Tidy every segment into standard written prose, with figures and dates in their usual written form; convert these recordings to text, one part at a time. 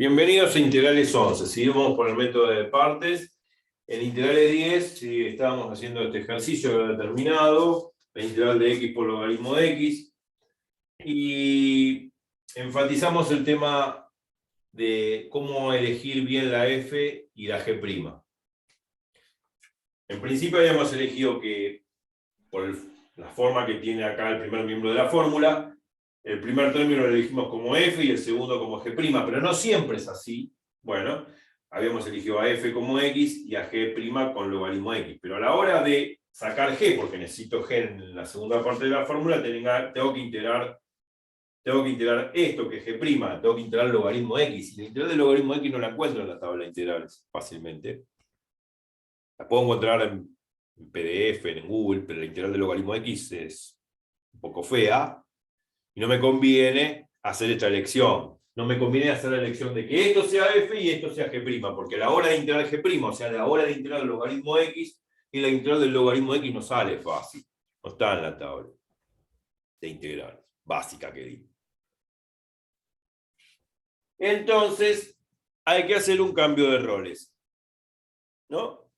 Bienvenidos a Integrales 11. Seguimos por el método de partes. En Integrales 10 estábamos haciendo este ejercicio que había terminado, la integral de x por logaritmo de x, y enfatizamos el tema de cómo elegir bien la f y la g'. En principio habíamos elegido que, por la forma que tiene acá el primer miembro de la fórmula, el primer término lo elegimos como f y el segundo como g', pero no siempre es así. Bueno, habíamos elegido a f como x y a g' con logaritmo x, pero a la hora de sacar g, porque necesito g en la segunda parte de la fórmula, tengo que integrar esto que es g', tengo que integrar logaritmo x, y la integral del logaritmo x no la encuentro en la tabla de integrales fácilmente. La puedo encontrar en PDF, en Google, pero la integral del logaritmo x es un poco fea, y no me conviene hacer esta elección. No me conviene hacer la elección de que esto sea f y esto sea g', porque a la hora de integrar g', o sea, a la hora de integrar el logaritmo x, y la integral del logaritmo x no sale fácil. No está en la tabla de integral básica que di. Entonces, hay que hacer un cambio de roles, ¿no?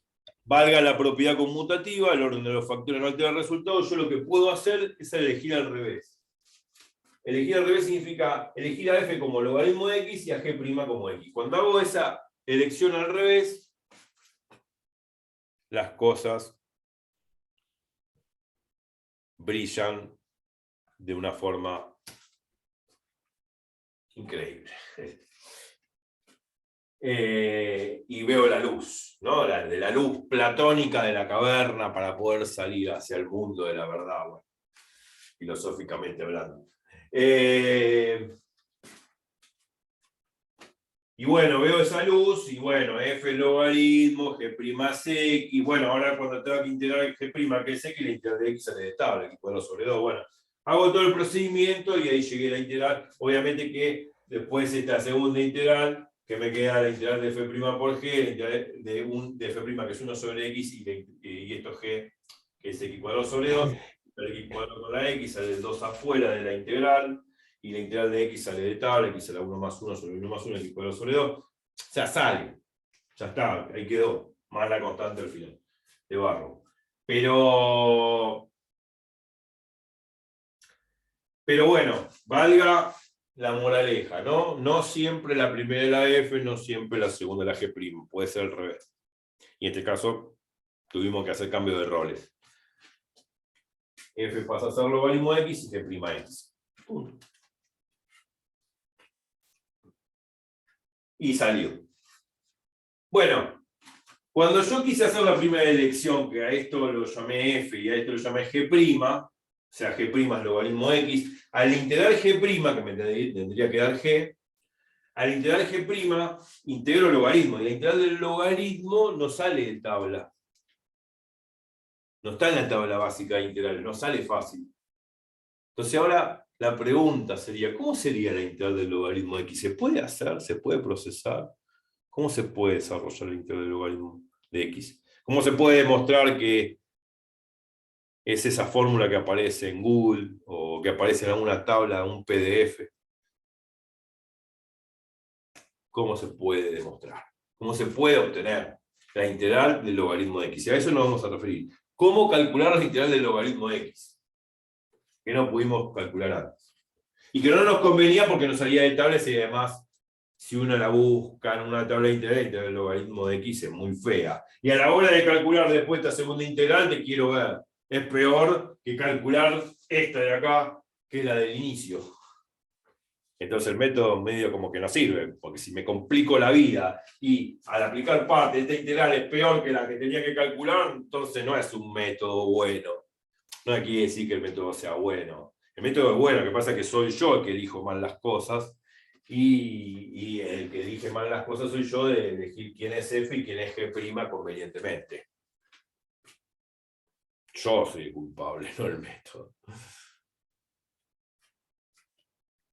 Valga la propiedad conmutativa, el orden de los factores no altera el resultado. Yo lo que puedo hacer es elegir al revés. Elegir al revés significa elegir a f como logaritmo de x y a g' como x. Cuando hago esa elección al revés, las cosas brillan de una forma increíble. Y veo la luz, ¿no? De la luz platónica de la caverna para poder salir hacia el mundo de la verdad, bueno, filosóficamente hablando. Y bueno, veo esa luz, y bueno, f logaritmo, g', y bueno, ahora cuando tengo que integrar el g', que es x, la integral de x sale de tabla, x cuadrado sobre 2, bueno, hago todo el procedimiento y ahí llegué a la integral. Obviamente que después esta segunda integral, que me queda la integral de f' por g, la integral de f' que es 1 sobre x, y esto g, que es x cuadrado sobre 2, el x cuadrado con la x sale de 2 afuera de la integral, y la integral de x sale de tabla, x sale a 1 más 1 sobre 1 más 1, x cuadrado sobre 2, o sea, sale, ya está, ahí quedó, más la constante al final, de barro. Pero bueno, valga la moraleja, ¿no? No siempre la primera es la f, no siempre la segunda es la g', puede ser al revés. Y en este caso, tuvimos que hacer cambio de roles. F pasa a ser logaritmo de x y g'. Punto. Y salió. Bueno, cuando yo quise hacer la primera elección, que a esto lo llamé f y a esto lo llamé g', o sea, g' es logaritmo x, al integrar g', que me tendría que dar g, al integrar g', integro logaritmo, y la integral del logaritmo no sale de tabla. No está en la tabla básica de integrales, no sale fácil. Entonces ahora la pregunta sería, ¿cómo sería la integral del logaritmo de x? ¿Se puede hacer? ¿Se puede procesar? ¿Cómo se puede desarrollar la integral del logaritmo de x? ¿Cómo se puede demostrar que es esa fórmula que aparece en Google o que aparece en alguna tabla, un PDF? ¿Cómo se puede demostrar? ¿Cómo se puede obtener la integral del logaritmo de x? Y a eso nos vamos a referir. ¿Cómo calcular la integral del logaritmo de x? Que no pudimos calcular antes. Y que no nos convenía porque nos salía de tablas, y además, si uno la busca en una tabla de integral, el logaritmo de x es muy fea. Y a la hora de calcular después esta segunda integral, te quiero ver. Es peor que calcular esta de acá, que es la del inicio. Entonces el método medio como que no sirve, porque si me complico la vida y al aplicar parte de esta integral es peor que la que tenía que calcular, entonces no es un método bueno. No quiere decir que el método sea bueno. El método es bueno, lo que pasa es que soy yo el que elijo mal las cosas, y el que elige mal las cosas soy yo de elegir quién es f y quién es g' convenientemente. Yo soy el culpable, no el método.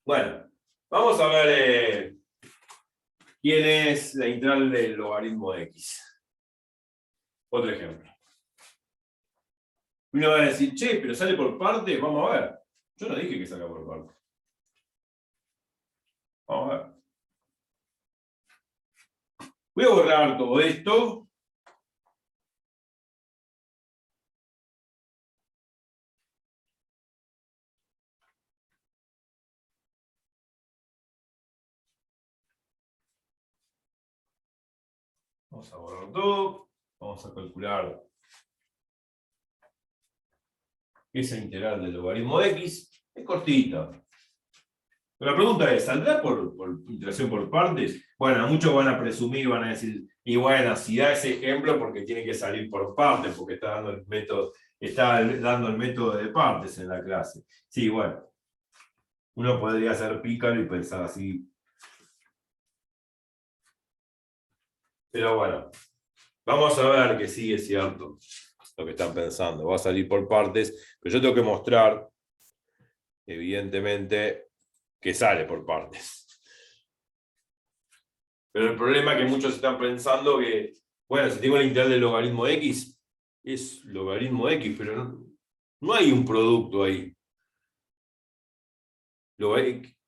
Bueno, vamos a ver quién es la integral del logaritmo de x. Otro ejemplo. Uno va a decir, che, pero sale por parte, vamos a ver. Yo no dije que salga por parte. Vamos a ver. Voy a borrar todo esto. Vamos a borrar todo. Vamos a calcular esa integral del logaritmo de x. Es cortita. Pero la pregunta es, ¿saldrá por integración por partes? Bueno, muchos van a presumir, van a decir, y bueno, si da ese ejemplo porque tiene que salir por partes, porque está dando el método de partes en la clase. Sí, bueno. Uno podría ser pícaro y pensar así. Pero bueno, vamos a ver que sí es cierto lo que están pensando. Va a salir por partes, pero yo tengo que mostrar, evidentemente, que sale por partes. Pero el problema es que muchos están pensando que, bueno, si tengo la integral del logaritmo de x, es logaritmo de x, pero no hay un producto ahí.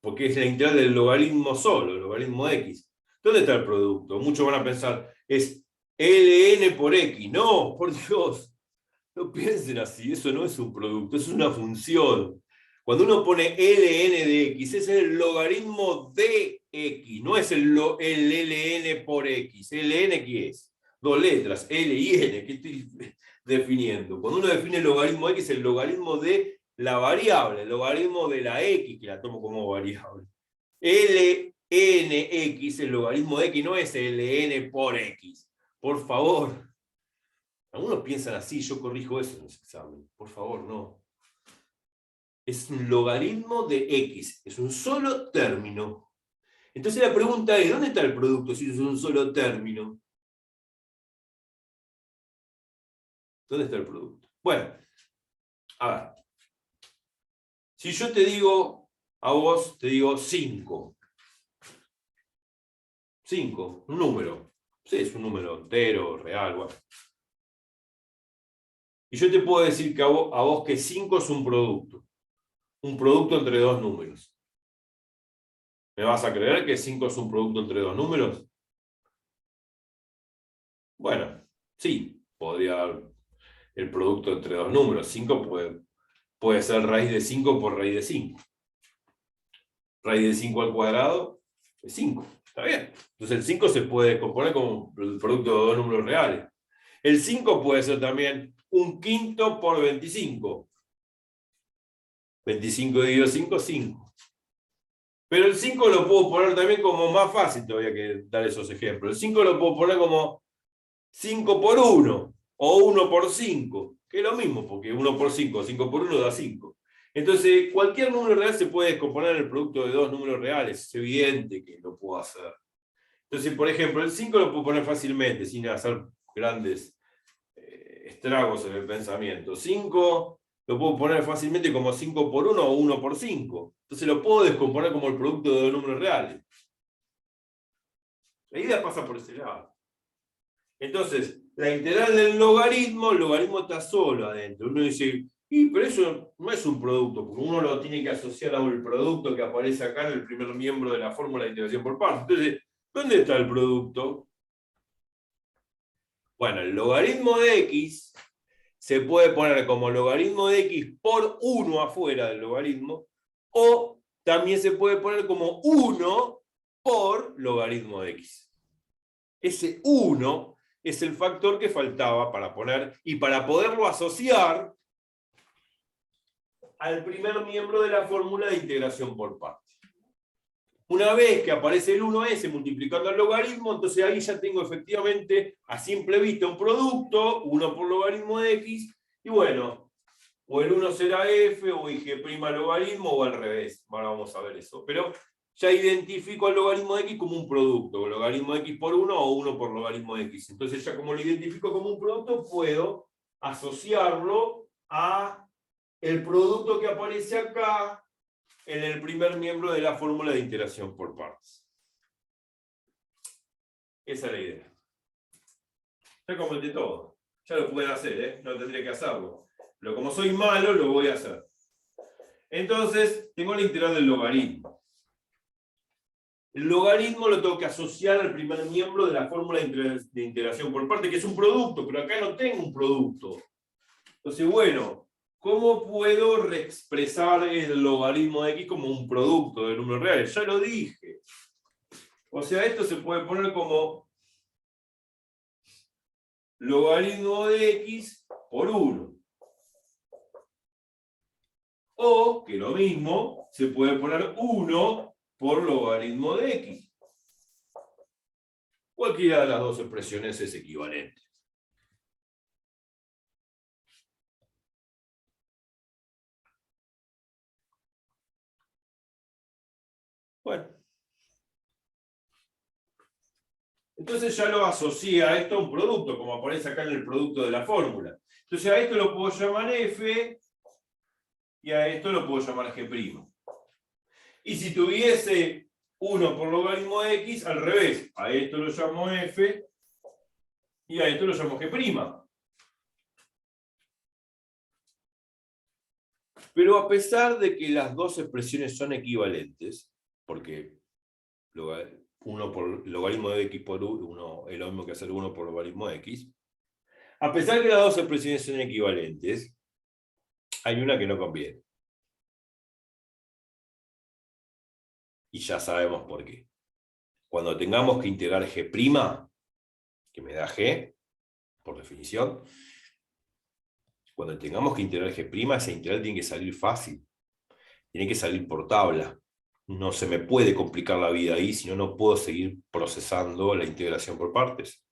Porque es la integral del logaritmo solo, el logaritmo de x. ¿Dónde está el producto? Muchos van a pensar, es ln por x. No, por Dios, no piensen así, eso no es un producto, eso es una función. Cuando uno pone ln de x, es el logaritmo de x, no es el ln por x. ¿Ln qué es? Dos letras, L y N, ¿qué estoy definiendo? Cuando uno define el logaritmo de x, es el logaritmo de la variable, el logaritmo de la x, que la tomo como variable. lnx, el logaritmo de x, no es ln por x. Por favor. Algunos piensan así, yo corrijo eso en los exámenes. Por favor, no. Es un logaritmo de x, es un solo término. Entonces la pregunta es, ¿dónde está el producto si es un solo término? ¿Dónde está el producto? Bueno, a ver. Si yo te digo, a vos te digo 5. 5, un número. Sí, es un número entero, real, bueno. Y yo te puedo decir que a vos que 5 es un producto. Un producto entre dos números. ¿Me vas a creer que 5 es un producto entre dos números? Bueno, sí, podría dar el producto entre dos números. 5 puede ser raíz de 5 por raíz de 5. Raíz de 5 al cuadrado es 5. Está bien. Entonces el 5 se puede componer como el producto de dos números reales. El 5 puede ser también un quinto por 25. 25 dividido 5, 5. Pero el 5 lo puedo poner también como más fácil todavía que dar esos ejemplos. El 5 lo puedo poner como 5 por 1 o 1 por 5, que es lo mismo, porque 1 por 5, 5 por 1 da 5. Entonces, cualquier número real se puede descomponer en el producto de dos números reales. Es evidente que lo puedo hacer. Entonces, por ejemplo, el 5 lo puedo poner fácilmente, sin hacer grandes estragos en el pensamiento. 5 lo puedo poner fácilmente como 5 por 1 o 1 por 5. Entonces lo puedo descomponer como el producto de dos números reales. La idea pasa por ese lado. Entonces, la integral del logaritmo, el logaritmo está solo adentro. Uno dice, pero eso no es un producto, porque uno lo tiene que asociar al producto que aparece acá en el primer miembro de la fórmula de integración por partes. Entonces, ¿dónde está el producto? Bueno, el logaritmo de x se puede poner como logaritmo de x por 1 afuera del logaritmo, o también se puede poner como 1 por logaritmo de x. Ese 1 es el factor que faltaba para poner, y para poderlo asociar al primer miembro de la fórmula de integración por partes. Una vez que aparece el 1s multiplicando el logaritmo, entonces ahí ya tengo efectivamente a simple vista un producto, 1 por logaritmo de x, y bueno, o el 1 será f, o IG' logaritmo, o al revés. Ahora vamos a ver eso. Pero ya identifico al logaritmo de x como un producto, logaritmo de x por 1 o 1 por logaritmo de x. Entonces ya como lo identifico como un producto, puedo asociarlo a el producto que aparece acá en el primer miembro de la fórmula de integración por partes. Esa es la idea. Ya completé todo. Ya lo pueden hacer, ¿eh? No tendría que hacerlo. Pero como soy malo, lo voy a hacer. Entonces, tengo la integral del logaritmo. El logaritmo lo tengo que asociar al primer miembro de la fórmula de integración por parte, que es un producto, pero acá no tengo un producto. Entonces, bueno, ¿cómo puedo reexpresar el logaritmo de x como un producto de números reales? Ya lo dije. O sea, esto se puede poner como logaritmo de x por 1. O, que lo mismo, se puede poner 1 por logaritmo de x. Cualquiera de las dos expresiones es equivalente. Bueno. Entonces ya lo asocia a esto a un producto, como aparece acá en el producto de la fórmula. Entonces a esto lo puedo llamar f y a esto lo puedo llamar g'. Y si tuviese 1 por logaritmo de x, al revés, a esto lo llamo f y a esto lo llamo g'. Pero a pesar de que las dos expresiones son equivalentes, porque 1 por logaritmo de x por 1 es lo mismo que hacer 1 por logaritmo de x, a pesar de que las dos expresiones son equivalentes, hay una que no conviene. Y ya sabemos por qué. Cuando tengamos que integrar g', que me da g, por definición, cuando tengamos que integrar g', esa integral tiene que salir fácil. Tiene que salir por tabla. No se me puede complicar la vida ahí, si no, no puedo seguir procesando la integración por partes.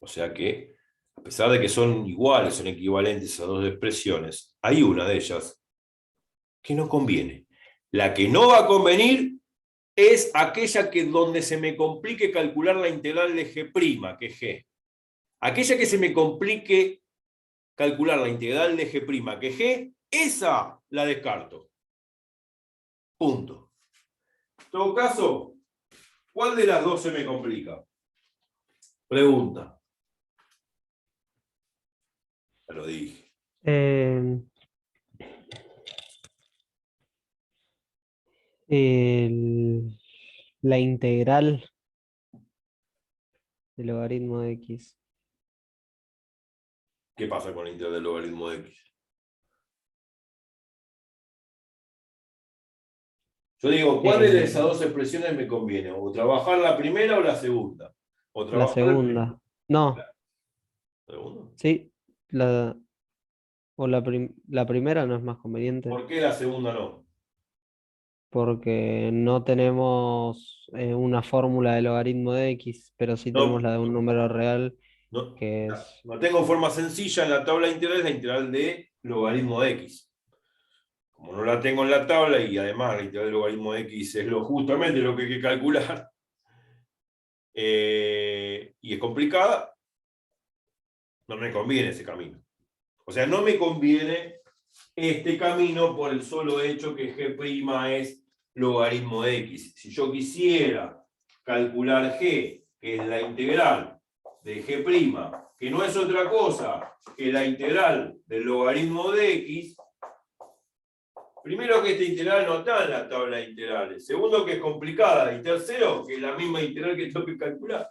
O sea que, a pesar de que son iguales, son equivalentes a dos expresiones, hay una de ellas que no conviene. La que no va a convenir es aquella que donde se me complique calcular la integral de g', que es g. Aquella que se me complique calcular la integral de g', que es g, esa la descarto. Punto. En todo caso, ¿cuál de las dos se me complica? Pregunta. Ya lo dije. La integral del logaritmo de x. ¿Qué pasa con la integral del logaritmo de x? Yo digo, ¿cuál de esas dos expresiones me conviene? ¿O trabajar la primera o la segunda? ¿O La trabajar el primero? segunda. No, ¿La segunda? sí. La primera no es más conveniente ¿Por qué la segunda no? porque no tenemos una fórmula de logaritmo de x, pero sí tenemos No, la de un número real no, que es... no tengo forma sencilla en la tabla de integrales, la integral de logaritmo de x. Como no la tengo en la tabla y además la integral del logaritmo de x es justamente lo que hay que calcular, y es complicada, no me conviene ese camino. O sea, no me conviene este camino por el solo hecho que g' es logaritmo de x. Si yo quisiera calcular g, que es la integral de g', que no es otra cosa que la integral del logaritmo de x, primero que esta integral no está en la tabla de integrales, segundo que es complicada, y tercero que es la misma integral que tengo que calcular.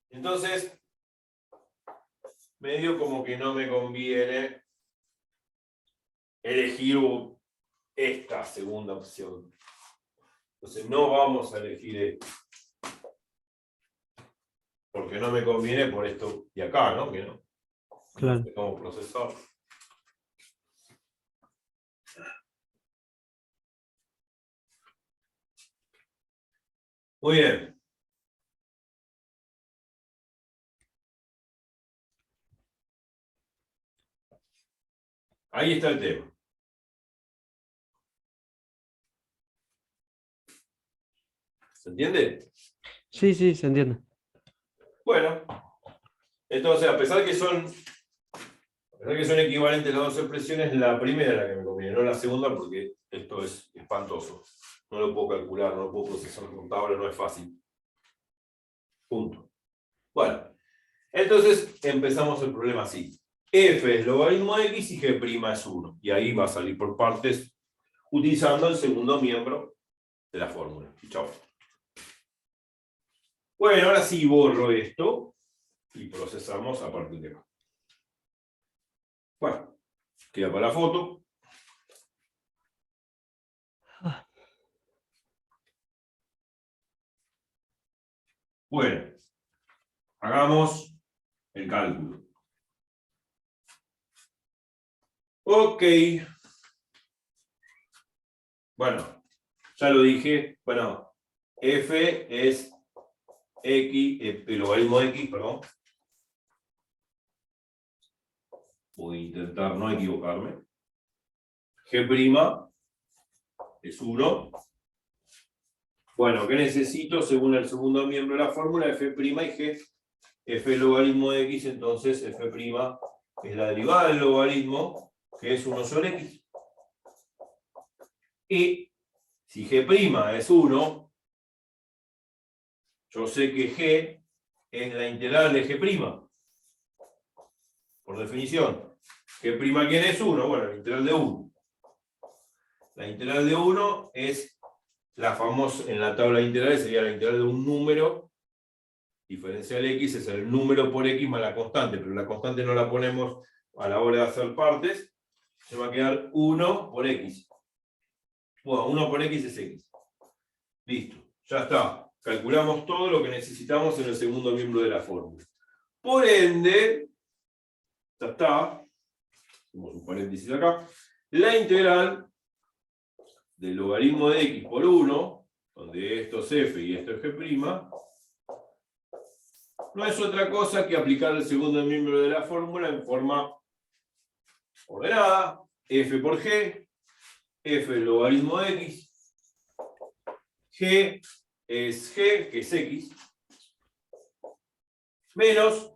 Entonces, medio como que no me conviene elegir esta segunda opción. Entonces no vamos a elegir esto. Porque no me conviene por esto de acá, ¿no? Que no Claro. sé cómo procesar. Muy bien. Ahí está el tema. ¿Se entiende? Sí, sí, se entiende. Bueno, entonces a pesar que son verdad que son equivalentes las dos expresiones, la primera es la que me conviene, no la segunda, porque esto es espantoso. No lo puedo calcular, no lo puedo procesar con tabla, no es fácil. Punto. Bueno, entonces empezamos el problema así. F es logaritmo de x y g' es 1. Y ahí va a salir por partes utilizando el segundo miembro de la fórmula. Chao. Bueno, ahora sí borro esto y procesamos a partir de acá. Bueno, queda para la foto. Bueno, hagamos el cálculo. Ok. Bueno, ya lo dije. Bueno, f es x, el logaritmo de x, perdón. Voy a intentar no equivocarme. G' es 1. Bueno, ¿qué necesito? Según el segundo miembro de la fórmula, f' y g. F logaritmo de x, entonces f' es la derivada del logaritmo, que es 1 sobre x. Y si g' es 1, yo sé que g es la integral de g'. Por definición. G' ¿quién es 1? Bueno, la integral de 1. La integral de 1 es la famosa, en la tabla de integrales sería la integral de un número diferencial x, es el número por x más la constante, pero la constante no la ponemos a la hora de hacer partes, se va a quedar 1 por x. Bueno, 1 por x es x. Listo, ya está. Calculamos todo lo que necesitamos en el segundo miembro de la fórmula. Por ende, ya está, hacemos un paréntesis acá, la integral del logaritmo de x por 1, donde esto es f y esto es g', no es otra cosa que aplicar el segundo miembro de la fórmula en forma ordenada, f por g, f el logaritmo de x, g es g, que es x, menos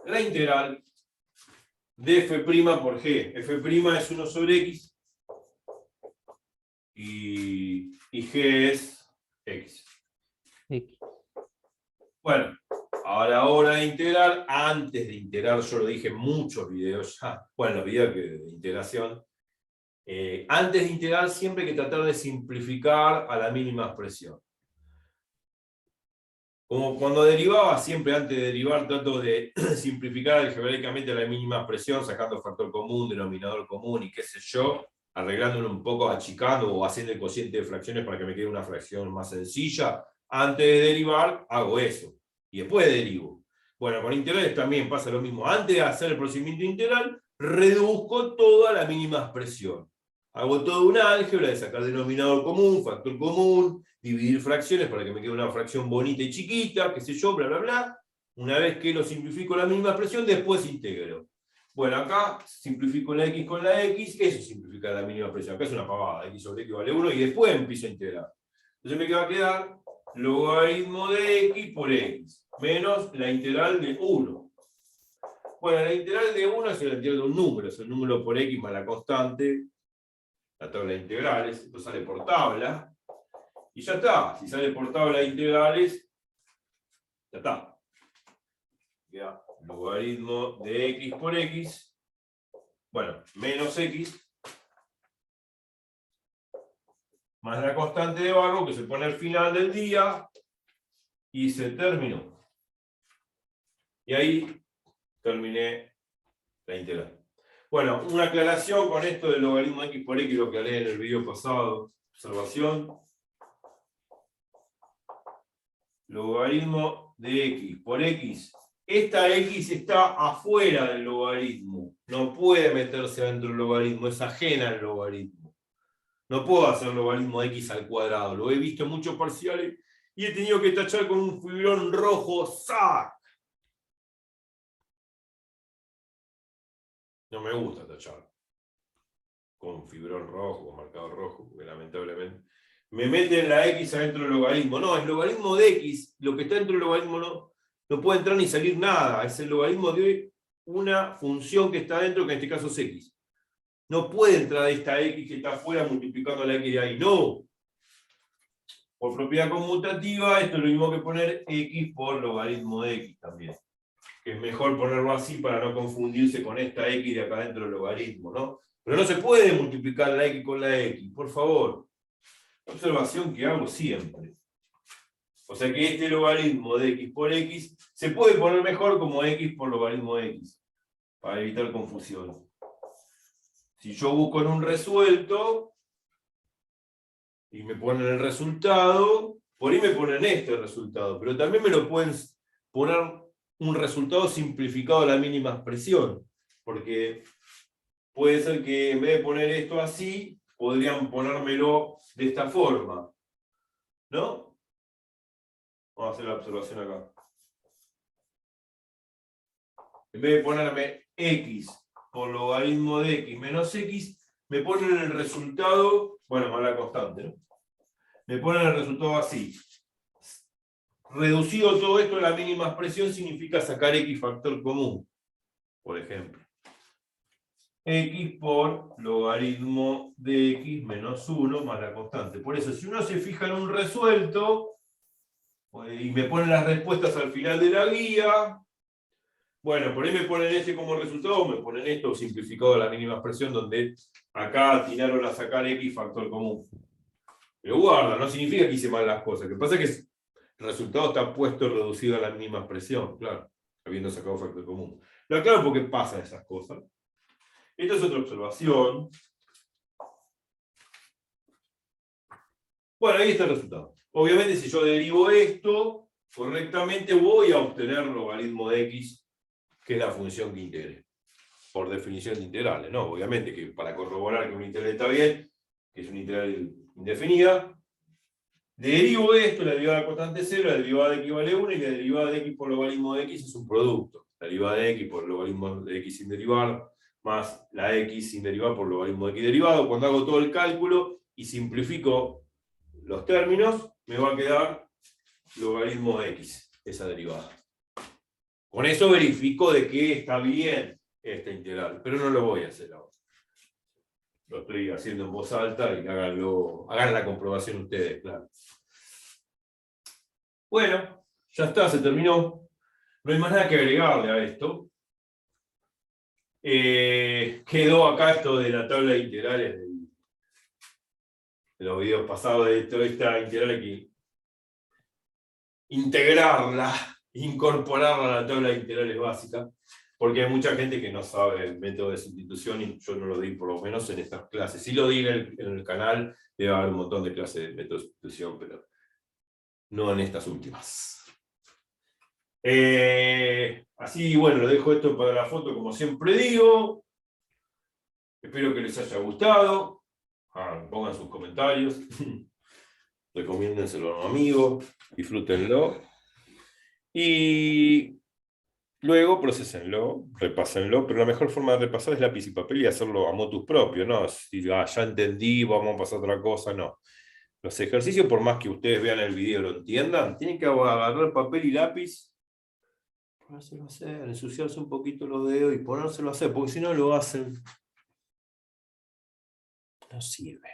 la integral de f' por g. F' es 1 sobre x y g es x. Bueno, a la hora de integrar, antes de integrar, yo lo dije en muchos videos ya, bueno, los videos de integración, antes de integrar siempre hay que tratar de simplificar a la mínima expresión. Como cuando derivaba, siempre antes de derivar trato de simplificar algebraicamente a la mínima expresión, sacando factor común, denominador común y qué sé yo, arreglándolo un poco, achicando o haciendo el cociente de fracciones para que me quede una fracción más sencilla. Antes de derivar, hago eso. Y después derivo. Bueno, con integrales también pasa lo mismo. Antes de hacer el procedimiento integral, reduzco todo a la mínima expresión. Hago toda una álgebra de sacar denominador común, factor común, dividir fracciones para que me quede una fracción bonita y chiquita, qué sé yo, bla, bla, bla. Una vez que lo simplifico a la mínima expresión, después integro. Bueno, acá simplifico la x con la x, eso simplifica la mínima expresión. Acá es una pavada, x sobre x vale 1, y después empiezo a integrar. Entonces me va a quedar logaritmo de x por x, menos la integral de 1. Bueno, la integral de 1 es la integral de un número, es el número por x más la constante, la tabla de integrales, esto sale por tabla, y ya está. Si sale por tabla de integrales, ya está. Queda logaritmo de x por x, bueno, menos x, más la constante de barro que se pone al final del día, y se terminó. Y ahí terminé la integral. Bueno, una aclaración con esto del logaritmo de x por x, lo que hablé en el video pasado. Observación. Logaritmo de x por x. Esta x está afuera del logaritmo. No puede meterse dentro del logaritmo, es ajena al logaritmo. No puedo hacer logaritmo de x al cuadrado. Lo he visto en muchos parciales y he tenido que tachar con un fibrón rojo. ¡Sac! No me gusta tachar con fibrón rojo, con marcador rojo, porque lamentablemente me meten la x adentro del logaritmo. No, el logaritmo de x, lo que está dentro del logaritmo no puede entrar ni salir nada. Es el logaritmo de una función que está dentro, que en este caso es x. No puede entrar esta x que está afuera multiplicando la x de ahí, no. Por propiedad conmutativa, esto es lo mismo que poner x por logaritmo de x también. Que es mejor ponerlo así para no confundirse con esta x de acá dentro del logaritmo, ¿no? Pero no se puede multiplicar la x con la x, por favor. Observación que hago siempre. O sea que este logaritmo de x por x se puede poner mejor como x por logaritmo de x, para evitar confusión. Si yo busco en un resuelto y me ponen el resultado, por ahí me ponen este resultado, pero también me lo pueden poner un resultado simplificado a la mínima expresión, porque puede ser que en vez de poner esto así, podrían ponérmelo de esta forma, ¿no? Vamos a hacer la observación acá. En vez de ponerme x por logaritmo de x menos x, me ponen el resultado, bueno, más la constante, ¿no? Me ponen el resultado así. Reducido todo esto a la mínima expresión significa sacar x factor común, por ejemplo. X por logaritmo de x menos 1 más la constante. Por eso, si uno se fija en un resuelto, y me ponen las respuestas al final de la guía, bueno, por ahí me ponen este como resultado, o me ponen esto simplificado a la mínima expresión, donde acá atinaron a sacar x factor común. Pero guarda, no significa que hice mal las cosas. Lo que pasa es que el resultado está puesto reducido a la mínima expresión, claro, habiendo sacado factor común. Lo aclaro porque pasan esas cosas. Esta es otra observación. Bueno, ahí está el resultado. Obviamente, si yo derivo esto correctamente, voy a obtener logaritmo de x, que es la función que integre. Por definición de integrales, ¿no? Obviamente que para corroborar que una integral está bien, que es una integral indefinida, derivo esto, la derivada de la constante 0, la derivada de x vale 1, y la derivada de x por logaritmo de x es un producto. La derivada de x por logaritmo de x sin derivar, más la x sin derivar por logaritmo de x derivado. Cuando hago todo el cálculo y simplifico los términos, me va a quedar logaritmo de x, esa derivada. Con eso verifico de que está bien esta integral, pero no lo voy a hacer ahora. Lo estoy haciendo en voz alta y hagan la comprobación ustedes, claro. Bueno, ya está, se terminó. No hay más nada que agregarle a esto. Quedó acá esto de la tabla de integrales de los videos pasados, de toda esta integral aquí. Integrarla, incorporarla a la tabla de integrales básica, porque hay mucha gente que no sabe el método de sustitución y yo no lo di por lo menos en estas clases. Sí lo di en el canal, debe haber un montón de clases de método de sustitución, pero no en estas últimas. Así, bueno, lo dejo esto para la foto como siempre digo. Espero que les haya gustado. Pongan sus comentarios. Recomiéndenselo a un amigo. Disfrútenlo. Y luego procesenlo, repásenlo, pero la mejor forma de repasar es lápiz y papel y hacerlo a motus propio, ¿no? Si ya entendí, vamos a pasar a otra cosa, no. Los ejercicios, por más que ustedes vean el video y lo entiendan, tienen que agarrar papel y lápiz, ponérselo a hacer, ensuciarse un poquito los dedos y ponérselo a hacer, porque si no lo hacen, no sirve.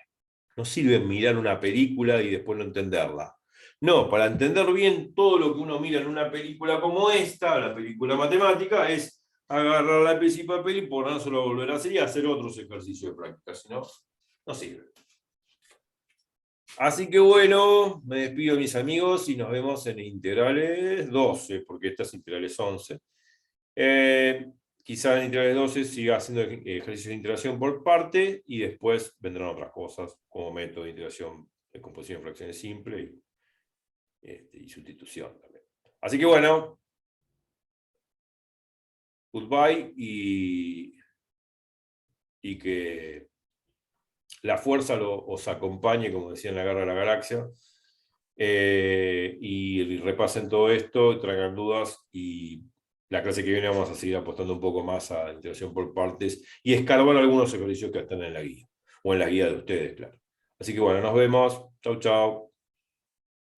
No sirve mirar una película y después no entenderla. No, para entender bien todo lo que uno mira en una película como esta, la película matemática, es agarrar lápiz y papel y ponérselo a volver a hacer y hacer otros ejercicios de práctica, si no, no sirve. Así que bueno, me despido mis amigos y nos vemos en integrales 12, porque esta es integrales 11. Quizá en integrales 12 siga haciendo ejercicios de integración por parte y después vendrán otras cosas como método de integración de composición de fracciones simple y sustitución también. Así que bueno, goodbye y que la fuerza os acompañe, como decía en la Guerra de la Galaxia, y repasen todo esto, traigan dudas y la clase que viene vamos a seguir apostando un poco más a la integración por partes y escarbar algunos ejercicios que están en la guía, o en la guía de ustedes, claro. Así que bueno, nos vemos. Chau, chau.